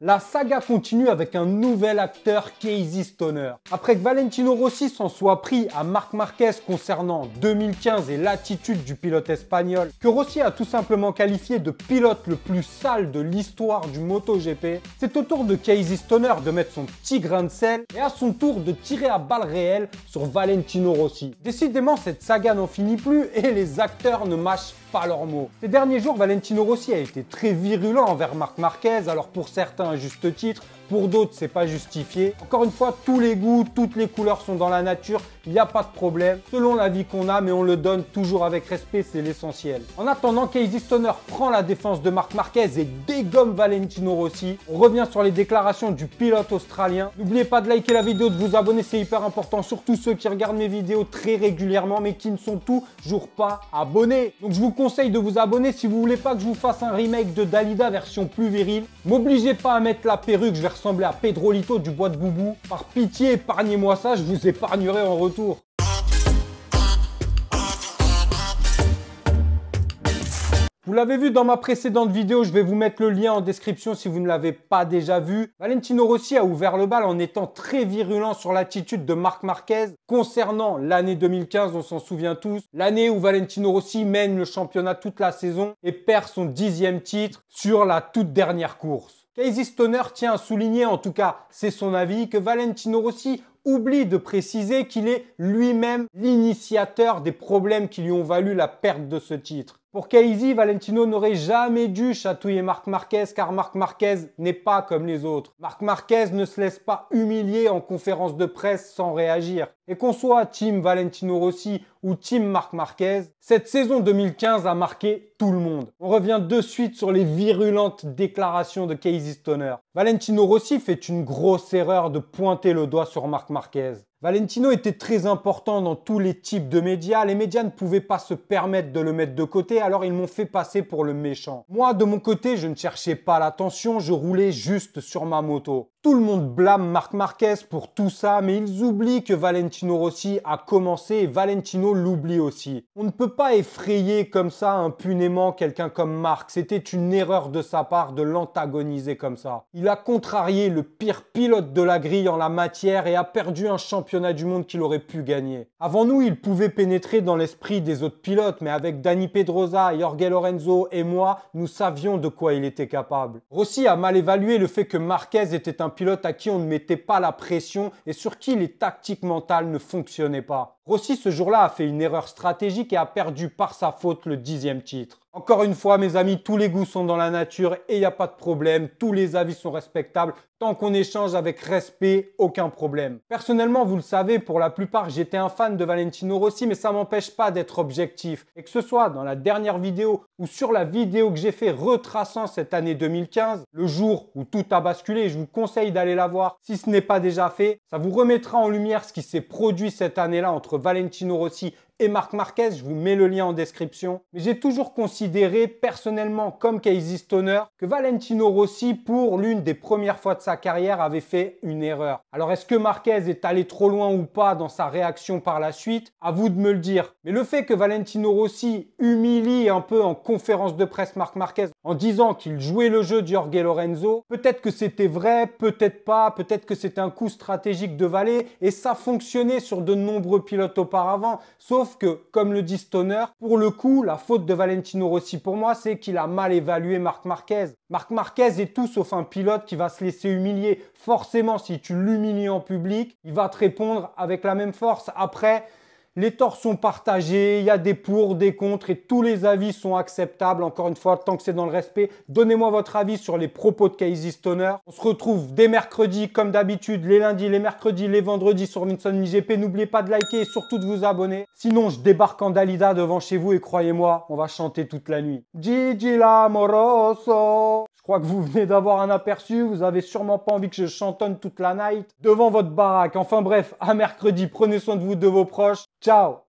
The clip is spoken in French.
La saga continue avec un nouvel acteur, Casey Stoner. Après que Valentino Rossi s'en soit pris à Marc Marquez concernant 2015 et l'attitude du pilote espagnol, que Rossi a tout simplement qualifié de pilote le plus sale de l'histoire du MotoGP, c'est au tour de Casey Stoner de mettre son petit grain de sel et à son tour de tirer à balles réelles sur Valentino Rossi. Décidément, cette saga n'en finit plus et les acteurs ne mâchent pas leurs mots. Ces derniers jours, Valentino Rossi a été très virulent envers Marc Marquez, alors pour certains à juste titre, pour d'autres c'est pas justifié. Encore une fois, tous les goûts, toutes les couleurs sont dans la nature, il n'y a pas de problème, selon l'avis qu'on a, mais on le donne toujours avec respect, c'est l'essentiel. En attendant, Casey Stoner prend la défense de Marc Marquez et dégomme Valentino Rossi. On revient sur les déclarations du pilote australien. N'oubliez pas de liker la vidéo, de vous abonner, c'est hyper important, surtout ceux qui regardent mes vidéos très régulièrement, mais qui ne sont toujours pas abonnés. Donc je vous conseille de vous abonner si vous voulez pas que je vous fasse un remake de Dalida version plus virile. M'obligez pas à mettre la perruque, je vais ressembler à Pedrolito du bois de Boubou. Par pitié, épargnez-moi ça, je vous épargnerai en retour. Vous l'avez vu dans ma précédente vidéo, je vais vous mettre le lien en description si vous ne l'avez pas déjà vu. Valentino Rossi a ouvert le bal en étant très virulent sur l'attitude de Marc Marquez concernant l'année 2015, on s'en souvient tous. L'année où Valentino Rossi mène le championnat toute la saison et perd son 10e titre sur la toute dernière course. Casey Stoner tient à souligner, en tout cas c'est son avis, que Valentino Rossi oublie de préciser qu'il est lui-même l'initiateur des problèmes qui lui ont valu la perte de ce titre. Pour Casey, Valentino n'aurait jamais dû chatouiller Marc Marquez car Marc Marquez n'est pas comme les autres. Marc Marquez ne se laisse pas humilier en conférence de presse sans réagir. Et qu'on soit team Valentino Rossi ou team Marc Marquez, cette saison 2015 a marqué tout le monde. On revient de suite sur les virulentes déclarations de Casey Stoner. Valentino Rossi fait une grosse erreur de pointer le doigt sur Marc Marquez. Valentino était très important dans tous les types de médias. Les médias ne pouvaient pas se permettre de le mettre de côté, alors ils m'ont fait passer pour le méchant. Moi, de mon côté, je ne cherchais pas l'attention, je roulais juste sur ma moto. Tout le monde blâme Marc Marquez pour tout ça, mais ils oublient que Valentino Rossi a commencé et Valentino l'oublie aussi. On ne peut pas effrayer comme ça impunément quelqu'un comme Marc. C'était une erreur de sa part de l'antagoniser comme ça. Il a contrarié le pire pilote de la grille en la matière et a perdu un championnat du monde qu'il aurait pu gagner. Avant nous, il pouvait pénétrer dans l'esprit des autres pilotes, mais avec Dani Pedrosa, Jorge Lorenzo et moi, nous savions de quoi il était capable. Rossi a mal évalué le fait que Marquez était un pilote à qui on ne mettait pas la pression et sur qui les tactiques mentales ne fonctionnaient pas. Rossi ce jour-là a fait une erreur stratégique et a perdu par sa faute le 10e titre. Encore une fois mes amis, tous les goûts sont dans la nature et il n'y a pas de problème, tous les avis sont respectables. Tant qu'on échange avec respect, aucun problème. Personnellement, vous le savez, pour la plupart, j'étais un fan de Valentino Rossi, mais ça m'empêche pas d'être objectif. Et que ce soit dans la dernière vidéo ou sur la vidéo que j'ai fait retraçant cette année 2015, le jour où tout a basculé, je vous conseille d'aller la voir si ce n'est pas déjà fait. Ça vous remettra en lumière ce qui s'est produit cette année-là entre Valentino Rossi et Marc Marquez, je vous mets le lien en description. Mais j'ai toujours considéré personnellement comme Casey Stoner que Valentino Rossi, pour l'une des premières fois de sa carrière, avait fait une erreur. Alors est-ce que Marquez est allé trop loin ou pas dans sa réaction par la suite? À vous de me le dire. Mais le fait que Valentino Rossi humilie un peu en conférence de presse Marc Marquez en disant qu'il jouait le jeu de Jorge Lorenzo, peut-être que c'était vrai, peut-être pas, peut-être que c'était un coup stratégique de Valé et ça fonctionnait sur de nombreux pilotes auparavant, sauf que, comme le dit Stoner, pour le coup, la faute de Valentino Rossi pour moi, c'est qu'il a mal évalué Marc Marquez. Marc Marquez est tout sauf un pilote qui va se laisser humilier. Forcément, si tu l'humilies en public, il va te répondre avec la même force. Après, les torts sont partagés, il y a des pour, des contre et tous les avis sont acceptables. Encore une fois, tant que c'est dans le respect, donnez-moi votre avis sur les propos de Casey Stoner. On se retrouve dès mercredi, comme d'habitude, les lundis, les mercredis, les vendredis sur Vinson MiGP. N'oubliez pas de liker et surtout de vous abonner. Sinon, je débarque en Dalida devant chez vous et croyez-moi, on va chanter toute la nuit. Gigi l'amoroso. Je crois que vous venez d'avoir un aperçu, vous avez sûrement pas envie que je chantonne toute la night devant votre baraque. Enfin bref, à mercredi, prenez soin de vous, de vos proches. Ciao!